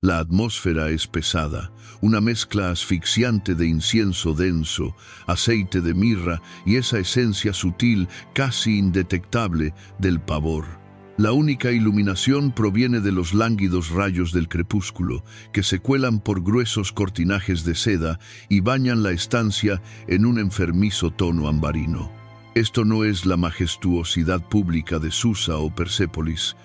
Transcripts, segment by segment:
La atmósfera es pesada, una mezcla asfixiante de incienso denso, aceite de mirra y esa esencia sutil, casi indetectable, del pavor. La única iluminación proviene de los lánguidos rayos del crepúsculo, que se cuelan por gruesos cortinajes de seda y bañan la estancia en un enfermizo tono ambarino. Esto no es la majestuosidad pública de Susa o Persépolis.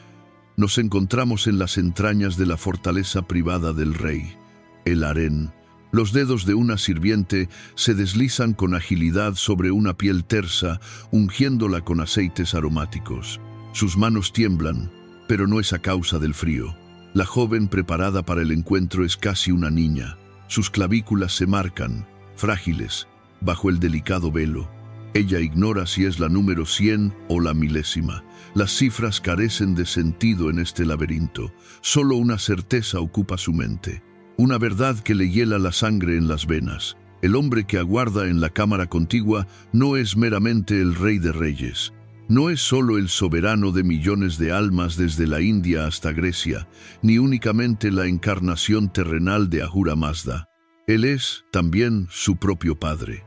Nos encontramos en las entrañas de la fortaleza privada del rey, el harén. Los dedos de una sirviente se deslizan con agilidad sobre una piel tersa, ungiéndola con aceites aromáticos. Sus manos tiemblan, pero no es a causa del frío. La joven preparada para el encuentro es casi una niña. Sus clavículas se marcan, frágiles, bajo el delicado velo. Ella ignora si es la número 100 o la milésima. Las cifras carecen de sentido en este laberinto. Solo una certeza ocupa su mente. Una verdad que le hiela la sangre en las venas. El hombre que aguarda en la cámara contigua no es meramente el rey de reyes. No es solo el soberano de millones de almas desde la India hasta Grecia, ni únicamente la encarnación terrenal de Ahura Mazda. Él es también su propio padre.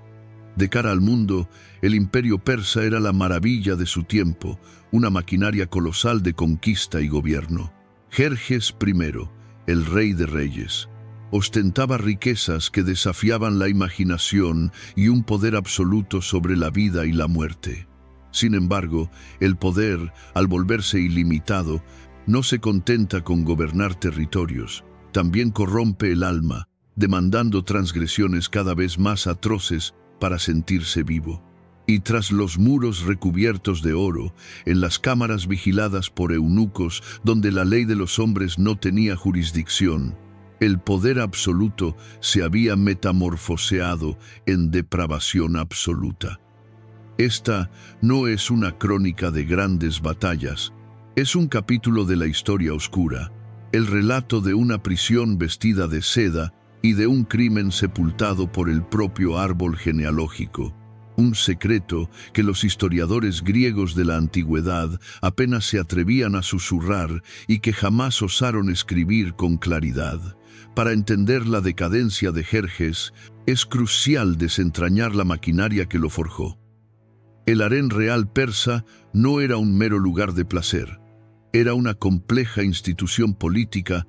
De cara al mundo, el imperio persa era la maravilla de su tiempo, una maquinaria colosal de conquista y gobierno. Jerjes I, el rey de reyes, ostentaba riquezas que desafiaban la imaginación y un poder absoluto sobre la vida y la muerte. Sin embargo, el poder, al volverse ilimitado, no se contenta con gobernar territorios, también corrompe el alma, demandando transgresiones cada vez más atroces para sentirse vivo. Y tras los muros recubiertos de oro, en las cámaras vigiladas por eunucos, donde la ley de los hombres no tenía jurisdicción, el poder absoluto se había metamorfoseado en depravación absoluta. Esta no es una crónica de grandes batallas, es un capítulo de la historia oscura, el relato de una prisión vestida de seda y de un crimen sepultado por el propio árbol genealógico, un secreto que los historiadores griegos de la antigüedad apenas se atrevían a susurrar y que jamás osaron escribir con claridad. Para entender la decadencia de Jerjes, es crucial desentrañar la maquinaria que lo forjó. El harén real persa no era un mero lugar de placer, era una compleja institución política,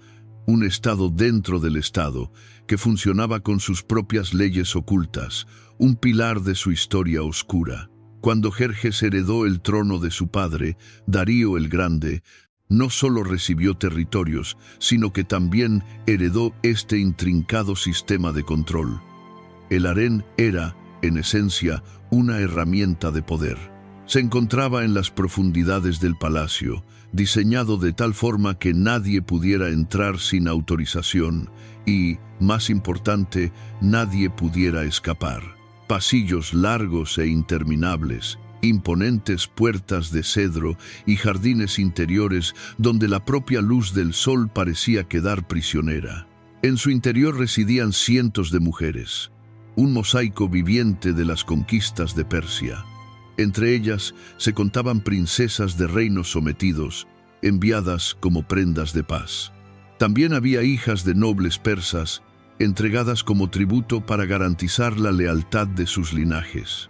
un estado dentro del estado, que funcionaba con sus propias leyes ocultas, un pilar de su historia oscura. Cuando Jerjes heredó el trono de su padre, Darío el Grande, no solo recibió territorios, sino que también heredó este intrincado sistema de control. El harén era, en esencia, una herramienta de poder. Se encontraba en las profundidades del palacio, diseñado de tal forma que nadie pudiera entrar sin autorización y, más importante, nadie pudiera escapar. Pasillos largos e interminables, imponentes puertas de cedro y jardines interiores donde la propia luz del sol parecía quedar prisionera. En su interior residían cientos de mujeres, un mosaico viviente de las conquistas de Persia. Entre ellas se contaban princesas de reinos sometidos, enviadas como prendas de paz. También había hijas de nobles persas, entregadas como tributo para garantizar la lealtad de sus linajes.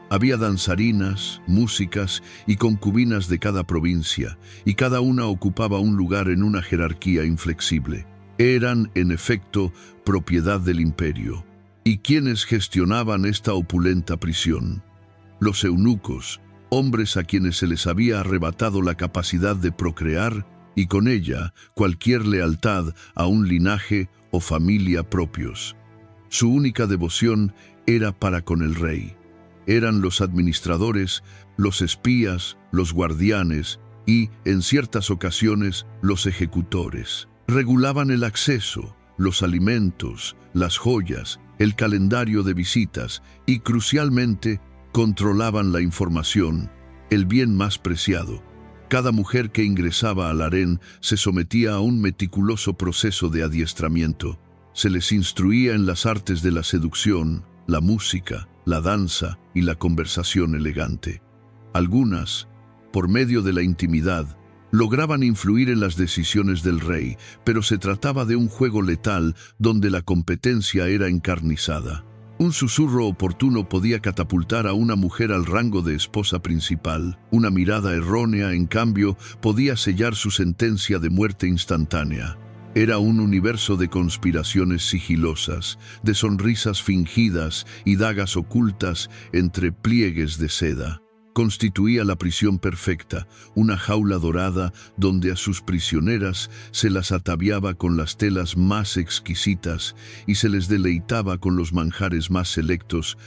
Había danzarinas, músicas y concubinas de cada provincia, y cada una ocupaba un lugar en una jerarquía inflexible. Eran, en efecto, propiedad del imperio. ¿Y quiénes gestionaban esta opulenta prisión? Los eunucos, hombres a quienes se les había arrebatado la capacidad de procrear y con ella cualquier lealtad a un linaje o familia propios. Su única devoción era para con el rey. Eran los administradores, los espías, los guardianes y, en ciertas ocasiones, los ejecutores. Regulaban el acceso, los alimentos, las joyas, el calendario de visitas y, crucialmente, controlaban la información, el bien más preciado. Cada mujer que ingresaba al harén se sometía a un meticuloso proceso de adiestramiento. Se les instruía en las artes de la seducción, la música, la danza y la conversación elegante. Algunas, por medio de la intimidad, Lograban influir en las decisiones del rey, pero se trataba de un juego letal donde la competencia era encarnizada. Un susurro oportuno podía catapultar a una mujer al rango de esposa principal. Una mirada errónea, en cambio, podía sellar su sentencia de muerte instantánea. Era un universo de conspiraciones sigilosas, de sonrisas fingidas y dagas ocultas entre pliegues de seda. Constituía la prisión perfecta, una jaula dorada donde a sus prisioneras se las ataviaba con las telas más exquisitas y se les deleitaba con los manjares más selectos,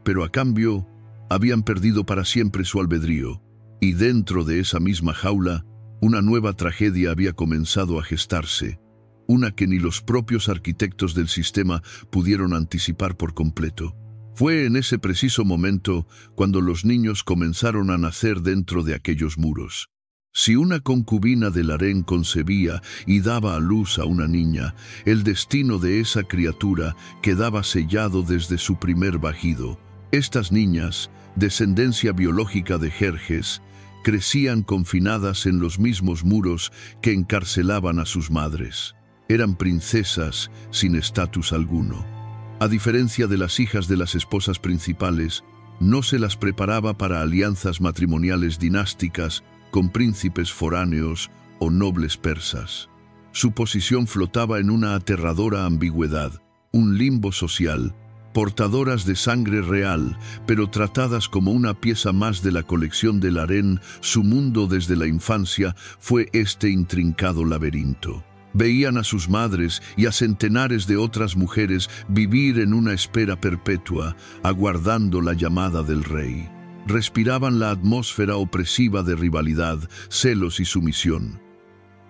pero a cambio habían perdido para siempre su albedrío. Y dentro de esa misma jaula, una nueva tragedia había comenzado a gestarse, una que ni los propios arquitectos del sistema pudieron anticipar por completo. Fue en ese preciso momento cuando los niños comenzaron a nacer dentro de aquellos muros. Si una concubina del harén concebía y daba a luz a una niña, el destino de esa criatura quedaba sellado desde su primer bajido. Estas niñas, descendencia biológica de Jerjes, crecían confinadas en los mismos muros que encarcelaban a sus madres. Eran princesas sin estatus alguno. A diferencia de las hijas de las esposas principales, no se las preparaba para alianzas matrimoniales dinásticas con príncipes foráneos o nobles persas. Su posición flotaba en una aterradora ambigüedad, un limbo social, portadoras de sangre real, pero tratadas como una pieza más de la colección del harén. Su mundo desde la infancia fue este intrincado laberinto. Veían a sus madres y a centenares de otras mujeres vivir en una espera perpetua, aguardando la llamada del rey. Respiraban la atmósfera opresiva de rivalidad, celos y sumisión.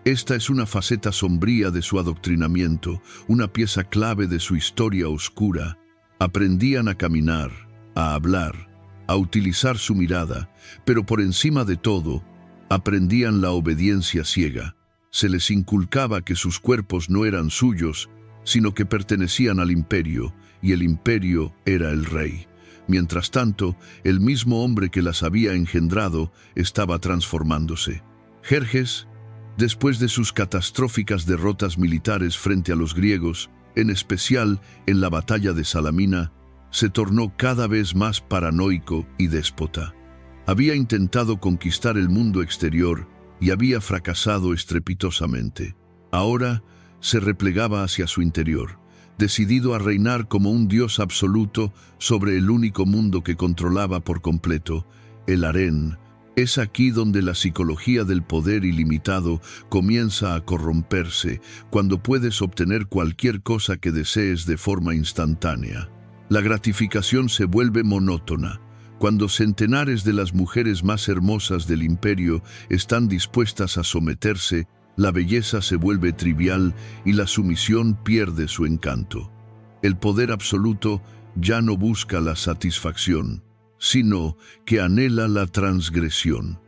Esta es una faceta sombría de su adoctrinamiento, una pieza clave de su historia oscura. Aprendían a caminar, a hablar, a utilizar su mirada, pero por encima de todo, aprendían la obediencia ciega. Se les inculcaba que sus cuerpos no eran suyos, sino que pertenecían al imperio, y el imperio era el rey. Mientras tanto, el mismo hombre que las había engendrado estaba transformándose. Jerjes, después de sus catastróficas derrotas militares frente a los griegos, en especial en la batalla de Salamina, se tornó cada vez más paranoico y déspota. Había intentado conquistar el mundo exterior y había fracasado estrepitosamente. Ahora se replegaba hacia su interior, decidido a reinar como un dios absoluto sobre el único mundo que controlaba por completo, el harén. Es aquí donde la psicología del poder ilimitado comienza a corromperse, cuando puedes obtener cualquier cosa que desees de forma instantánea. La gratificación se vuelve monótona. Cuando centenares de las mujeres más hermosas del imperio están dispuestas a someterse, la belleza se vuelve trivial y la sumisión pierde su encanto. El poder absoluto ya no busca la satisfacción, sino que anhela la transgresión.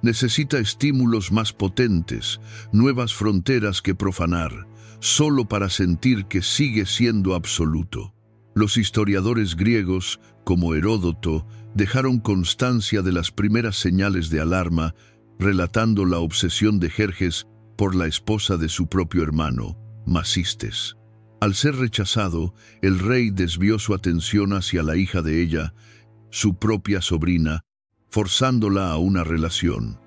Necesita estímulos más potentes, nuevas fronteras que profanar, solo para sentir que sigue siendo absoluto. Los historiadores griegos, como Heródoto, dejaron constancia de las primeras señales de alarma, relatando la obsesión de Jerjes por la esposa de su propio hermano, Masistes. Al ser rechazado, el rey desvió su atención hacia la hija de ella, su propia sobrina, forzándola a una relación.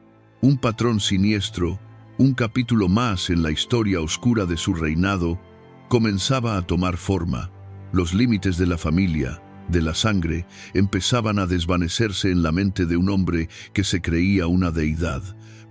Un patrón siniestro, un capítulo más en la historia oscura de su reinado, comenzaba a tomar forma. Los límites de la familia, de la sangre, empezaban a desvanecerse en la mente de un hombre que se creía una deidad.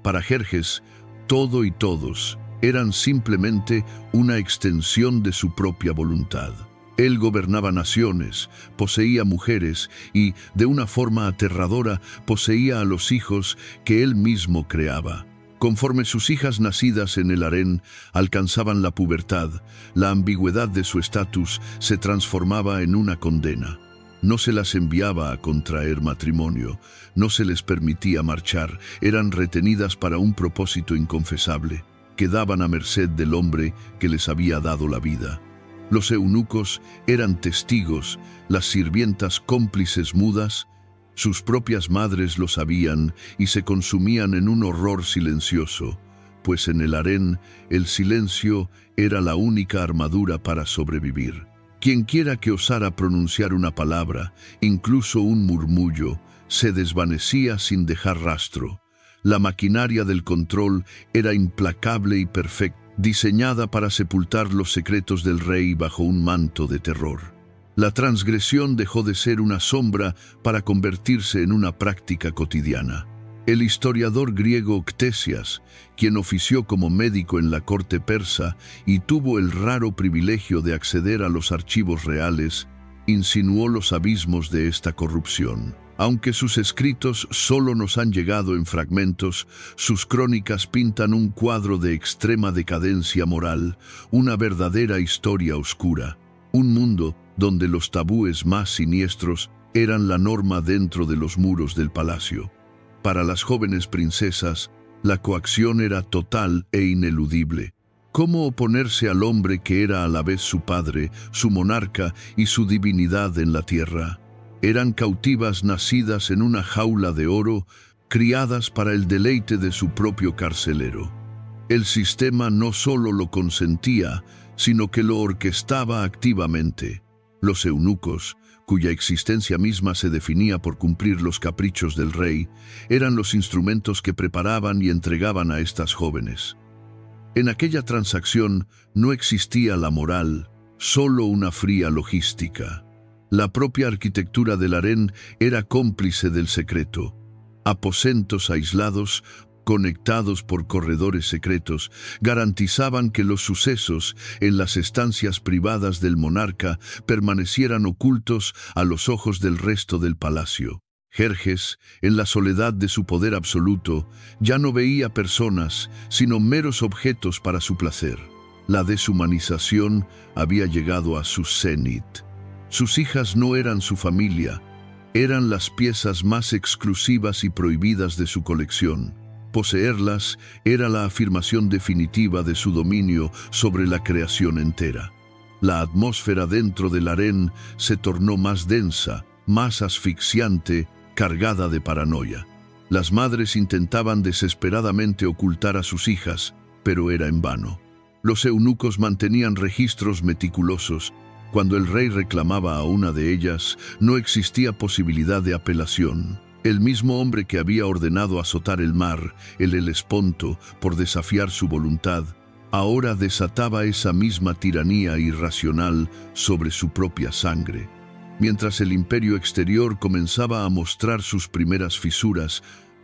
Para Jerjes, todo y todos eran simplemente una extensión de su propia voluntad. Él gobernaba naciones, poseía mujeres y, de una forma aterradora, poseía a los hijos que él mismo creaba. Conforme sus hijas nacidas en el harén alcanzaban la pubertad, la ambigüedad de su estatus se transformaba en una condena. No se las enviaba a contraer matrimonio, no se les permitía marchar, eran retenidas para un propósito inconfesable. Quedaban a merced del hombre que les había dado la vida. Los eunucos eran testigos, las sirvientas cómplices mudas, Sus propias madres lo sabían y se consumían en un horror silencioso, pues en el harén el silencio era la única armadura para sobrevivir. Quienquiera que osara pronunciar una palabra, incluso un murmullo, se desvanecía sin dejar rastro. La maquinaria del control era implacable y perfecta, diseñada para sepultar los secretos del rey bajo un manto de terror. La transgresión dejó de ser una sombra para convertirse en una práctica cotidiana. El historiador griego Ctesias, quien ofició como médico en la corte persa y tuvo el raro privilegio de acceder a los archivos reales, insinuó los abismos de esta corrupción. Aunque sus escritos solo nos han llegado en fragmentos, sus crónicas pintan un cuadro de extrema decadencia moral, una verdadera historia oscura, un mundo donde los tabúes más siniestros eran la norma dentro de los muros del palacio. Para las jóvenes princesas, la coacción era total e ineludible. ¿Cómo oponerse al hombre que era a la vez su padre, su monarca y su divinidad en la tierra? Eran cautivas nacidas en una jaula de oro, criadas para el deleite de su propio carcelero. El sistema no solo lo consentía, sino que lo orquestaba activamente. Los eunucos, cuya existencia misma se definía por cumplir los caprichos del rey, eran los instrumentos que preparaban y entregaban a estas jóvenes. En aquella transacción no existía la moral, solo una fría logística. La propia arquitectura del harén era cómplice del secreto. Aposentos aislados, conectados por corredores secretos, garantizaban que los sucesos en las estancias privadas del monarca permanecieran ocultos a los ojos del resto del palacio. Jerjes, en la soledad de su poder absoluto, ya no veía personas, sino meros objetos para su placer. La deshumanización había llegado a su cenit. Sus hijas no eran su familia, eran las piezas más exclusivas y prohibidas de su colección. Poseerlas era la afirmación definitiva de su dominio sobre la creación entera. La atmósfera dentro del harén se tornó más densa, más asfixiante, cargada de paranoia. Las madres intentaban desesperadamente ocultar a sus hijas, pero era en vano. Los eunucos mantenían registros meticulosos. Cuando el rey reclamaba a una de ellas, no existía posibilidad de apelación. El mismo hombre que había ordenado azotar el mar, el Helesponto, por desafiar su voluntad, ahora desataba esa misma tiranía irracional sobre su propia sangre. Mientras el imperio exterior comenzaba a mostrar sus primeras fisuras,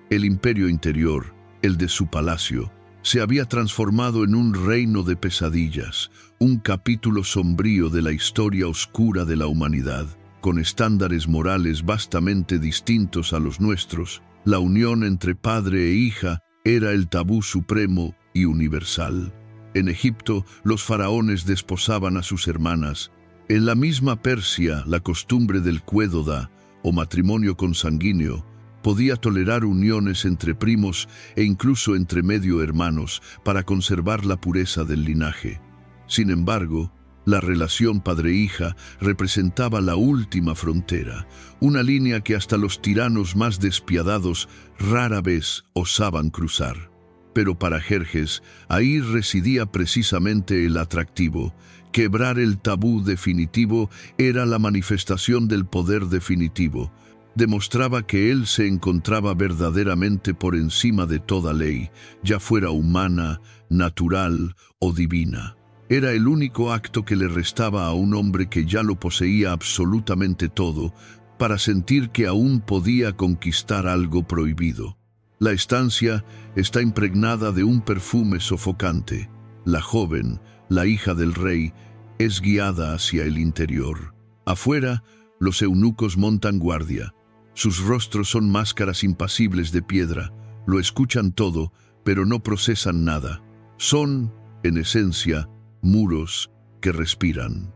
el imperio interior, el de su palacio, se había transformado en un reino de pesadillas, un capítulo sombrío de la historia oscura de la humanidad. Con estándares morales vastamente distintos a los nuestros, la unión entre padre e hija era el tabú supremo y universal. En Egipto, los faraones desposaban a sus hermanas. En la misma Persia, la costumbre del cuédoda, o matrimonio consanguíneo, podía tolerar uniones entre primos e incluso entre medio hermanos para conservar la pureza del linaje. Sin embargo, la relación padre-hija representaba la última frontera, una línea que hasta los tiranos más despiadados rara vez osaban cruzar. Pero para Jerjes, ahí residía precisamente el atractivo. Quebrar el tabú definitivo era la manifestación del poder definitivo. Demostraba que él se encontraba verdaderamente por encima de toda ley, ya fuera humana, natural o divina. Era el único acto que le restaba a un hombre que ya lo poseía absolutamente todo, para sentir que aún podía conquistar algo prohibido. La estancia está impregnada de un perfume sofocante. La joven, la hija del rey, es guiada hacia el interior. Afuera, los eunucos montan guardia. Sus rostros son máscaras impasibles de piedra. Lo escuchan todo, pero no procesan nada. Son, en esencia, muros que respiran.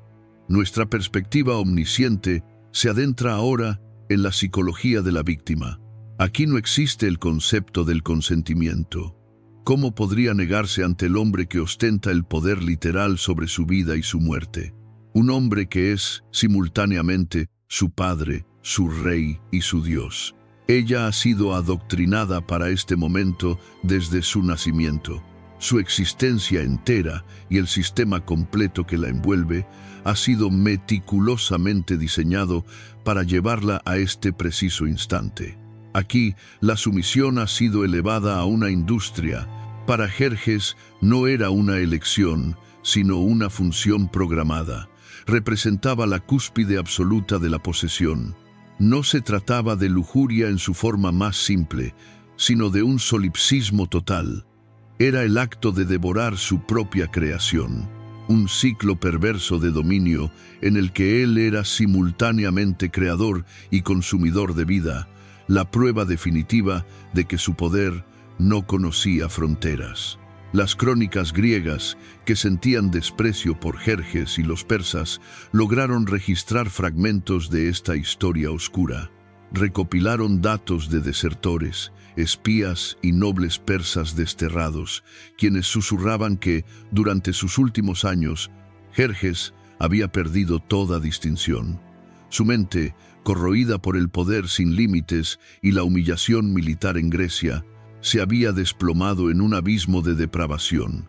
Nuestra perspectiva omnisciente se adentra ahora en la psicología de la víctima. Aquí no existe el concepto del consentimiento. ¿Cómo podría negarse ante el hombre que ostenta el poder literal sobre su vida y su muerte? Un hombre que es, simultáneamente, su padre, su rey y su Dios. Ella ha sido adoctrinada para este momento desde su nacimiento. Su existencia entera y el sistema completo que la envuelve ha sido meticulosamente diseñado para llevarla a este preciso instante. Aquí, la sumisión ha sido elevada a una industria. Para Jerjes no era una elección, sino una función programada. Representaba la cúspide absoluta de la posesión. No se trataba de lujuria en su forma más simple, sino de un solipsismo total. Era el acto de devorar su propia creación, un ciclo perverso de dominio en el que él era simultáneamente creador y consumidor de vida, la prueba definitiva de que su poder no conocía fronteras. Las crónicas griegas, que sentían desprecio por Jerjes y los persas, lograron registrar fragmentos de esta historia oscura. Recopilaron datos de desertores, espías y nobles persas desterrados, quienes susurraban que, durante sus últimos años, Jerjes había perdido toda distinción. Su mente, corroída por el poder sin límites y la humillación militar en Grecia, se había desplomado en un abismo de depravación.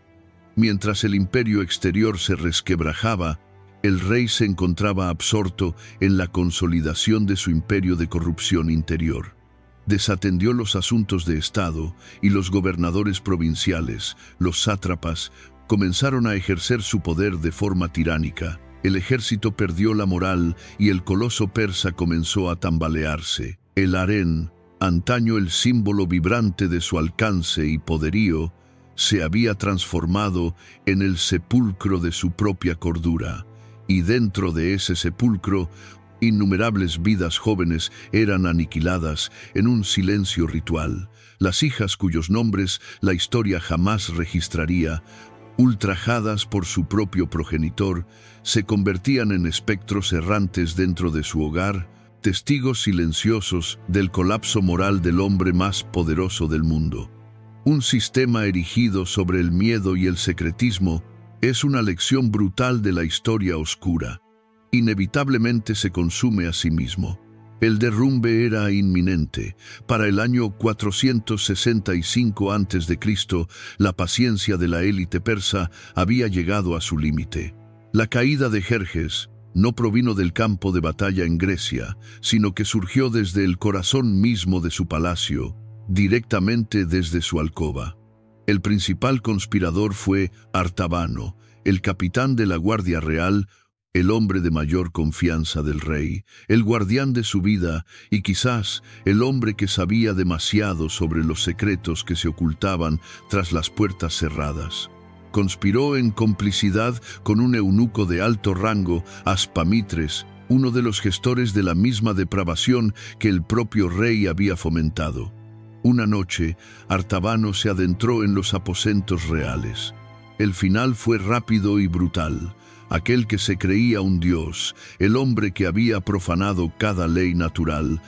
Mientras el imperio exterior se resquebrajaba, el rey se encontraba absorto en la consolidación de su imperio de corrupción interior. Desatendió los asuntos de Estado y los gobernadores provinciales, los sátrapas, comenzaron a ejercer su poder de forma tiránica. El ejército perdió la moral y el coloso persa comenzó a tambalearse. El harén, antaño el símbolo vibrante de su alcance y poderío, se había transformado en el sepulcro de su propia cordura, y dentro de ese sepulcro, innumerables vidas jóvenes eran aniquiladas en un silencio ritual. Las hijas cuyos nombres la historia jamás registraría, ultrajadas por su propio progenitor, se convertían en espectros errantes dentro de su hogar, testigos silenciosos del colapso moral del hombre más poderoso del mundo. Un sistema erigido sobre el miedo y el secretismo es una lección brutal de la historia oscura. Inevitablemente se consume a sí mismo. El derrumbe era inminente. Para el año 465 a.C., la paciencia de la élite persa había llegado a su límite. La caída de Jerjes no provino del campo de batalla en Grecia, sino que surgió desde el corazón mismo de su palacio, directamente desde su alcoba. El principal conspirador fue Artabano, el capitán de la Guardia Real, el hombre de mayor confianza del rey, el guardián de su vida y quizás el hombre que sabía demasiado sobre los secretos que se ocultaban tras las puertas cerradas. Conspiró en complicidad con un eunuco de alto rango, Aspamitres, uno de los gestores de la misma depravación que el propio rey había fomentado. Una noche, Artabano se adentró en los aposentos reales. El final fue rápido y brutal. Aquel que se creía un dios, el hombre que había profanado cada ley natural,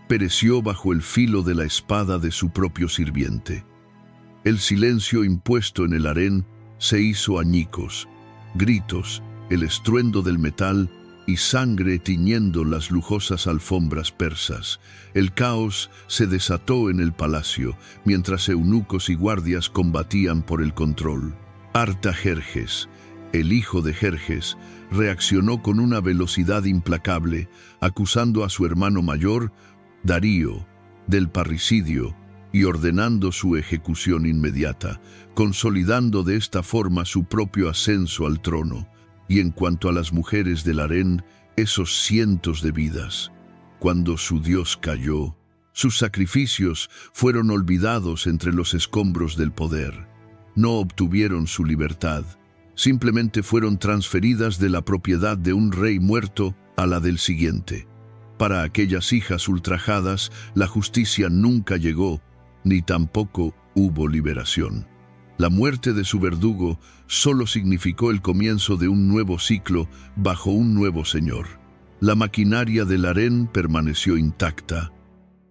pereció bajo el filo de la espada de su propio sirviente. El silencio impuesto en el harén se hizo añicos, gritos, el estruendo del metal y sangre tiñendo las lujosas alfombras persas. El caos se desató en el palacio, mientras eunucos y guardias combatían por el control. Artajerjes, el hijo de Jerjes, reaccionó con una velocidad implacable, acusando a su hermano mayor, Darío, del parricidio y ordenando su ejecución inmediata, consolidando de esta forma su propio ascenso al trono. Y en cuanto a las mujeres del harén, esos cientos de vidas, cuando su Dios cayó, sus sacrificios fueron olvidados entre los escombros del poder. No obtuvieron su libertad, simplemente fueron transferidas de la propiedad de un rey muerto a la del siguiente. Para aquellas hijas ultrajadas, la justicia nunca llegó, ni tampoco hubo liberación. La muerte de su verdugo solo significó el comienzo de un nuevo ciclo bajo un nuevo señor. La maquinaria del harén permaneció intacta.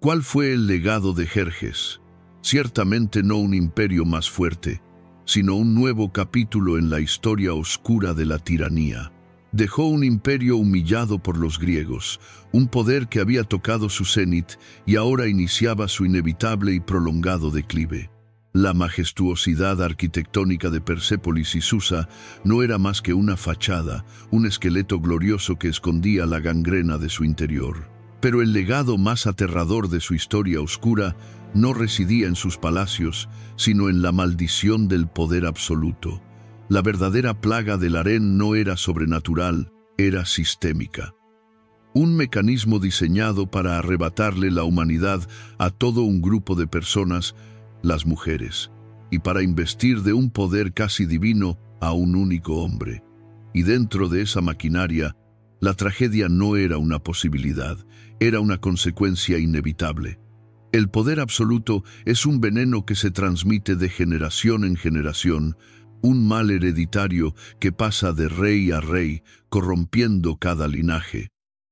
¿Cuál fue el legado de Jerjes? Ciertamente no un imperio más fuerte, sino un nuevo capítulo en la historia oscura de la tiranía. Dejó un imperio humillado por los griegos, un poder que había tocado su cenit y ahora iniciaba su inevitable y prolongado declive. La majestuosidad arquitectónica de Persépolis y Susa no era más que una fachada, un esqueleto glorioso que escondía la gangrena de su interior. Pero el legado más aterrador de su historia oscura no residía en sus palacios, sino en la maldición del poder absoluto. La verdadera plaga del harén no era sobrenatural, era sistémica. Un mecanismo diseñado para arrebatarle la humanidad a todo un grupo de personas, las mujeres, y para investir de un poder casi divino a un único hombre. Y dentro de esa maquinaria, la tragedia no era una posibilidad, era una consecuencia inevitable. El poder absoluto es un veneno que se transmite de generación en generación, un mal hereditario que pasa de rey a rey, corrompiendo cada linaje.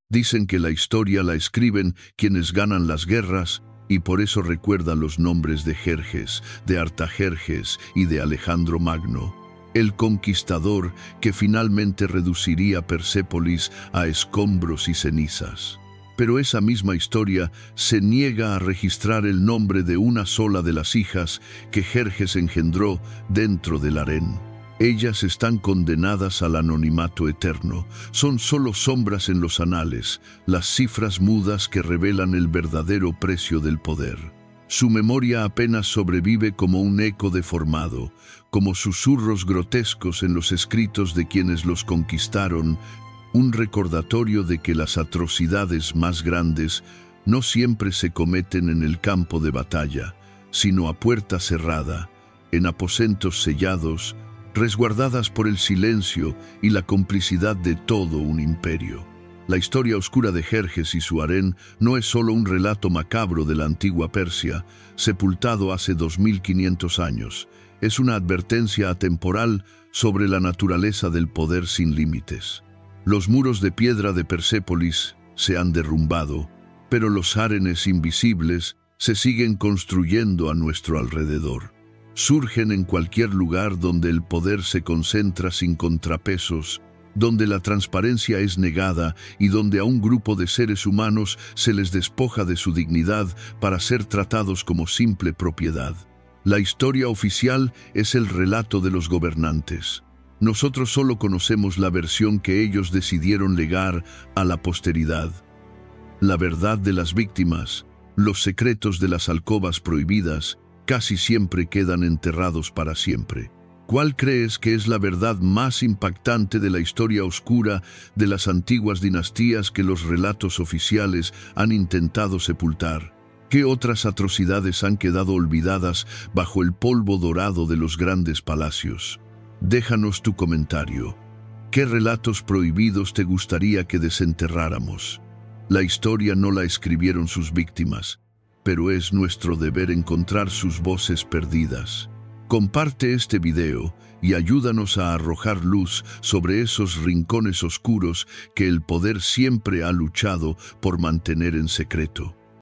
Dicen que la historia la escriben quienes ganan las guerras, y por eso recuerdan los nombres de Jerjes, de Artajerjes y de Alejandro Magno, el conquistador que finalmente reduciría Persépolis a escombros y cenizas. Pero esa misma historia se niega a registrar el nombre de una sola de las hijas que Jerjes engendró dentro del harén. Ellas están condenadas al anonimato eterno, son solo sombras en los anales, las cifras mudas que revelan el verdadero precio del poder. Su memoria apenas sobrevive como un eco deformado, como susurros grotescos en los escritos de quienes los conquistaron, un recordatorio de que las atrocidades más grandes no siempre se cometen en el campo de batalla, sino a puerta cerrada, en aposentos sellados, resguardadas por el silencio y la complicidad de todo un imperio. La historia oscura de Jerjes y su harén no es solo un relato macabro de la antigua Persia, sepultado hace 2500 años. Es una advertencia atemporal sobre la naturaleza del poder sin límites. Los muros de piedra de Persépolis se han derrumbado, pero los harenes invisibles se siguen construyendo a nuestro alrededor. Surgen en cualquier lugar donde el poder se concentra sin contrapesos, donde la transparencia es negada y donde a un grupo de seres humanos se les despoja de su dignidad para ser tratados como simple propiedad. La historia oficial es el relato de los gobernantes. Nosotros solo conocemos la versión que ellos decidieron legar a la posteridad. La verdad de las víctimas, los secretos de las alcobas prohibidas, casi siempre quedan enterrados para siempre. ¿Cuál crees que es la verdad más impactante de la historia oscura de las antiguas dinastías que los relatos oficiales han intentado sepultar? ¿Qué otras atrocidades han quedado olvidadas bajo el polvo dorado de los grandes palacios? Déjanos tu comentario. ¿Qué relatos prohibidos te gustaría que desenterráramos? La historia no la escribieron sus víctimas, pero es nuestro deber encontrar sus voces perdidas. Comparte este video y ayúdanos a arrojar luz sobre esos rincones oscuros que el poder siempre ha luchado por mantener en secreto.